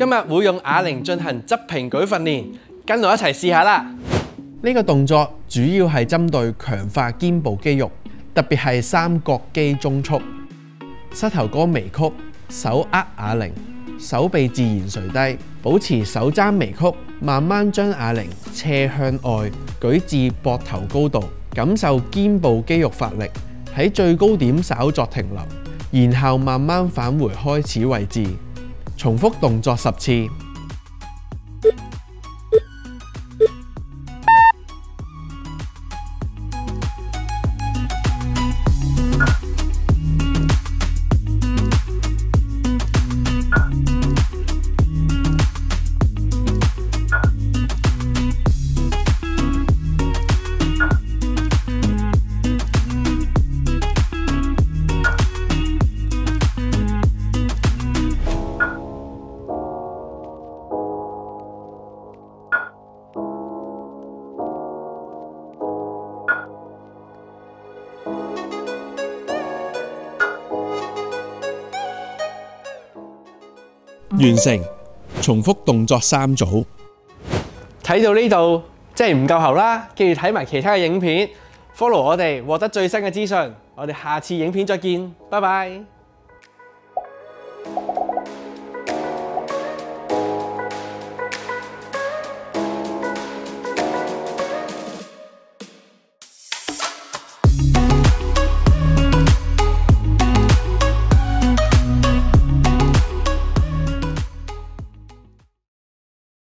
今日會用啞鈴進行側平舉訓練，跟我一齊試下啦。呢個動作主要係針對強化肩部肌肉，特別係三角肌中束。膝頭哥微曲，手握啞鈴，手臂自然垂低，保持手踭微曲，慢慢將啞鈴斜向外舉至膊頭高度，感受肩部肌肉發力，喺最高點稍作停留，然後慢慢返回開始位置。重複動作10次。完成，重複動作3組。睇到呢度，即係唔夠喉啦！記住睇埋其他嘅影片 ，follow 我哋獲得最新嘅資訊。我哋下次影片再見，拜拜。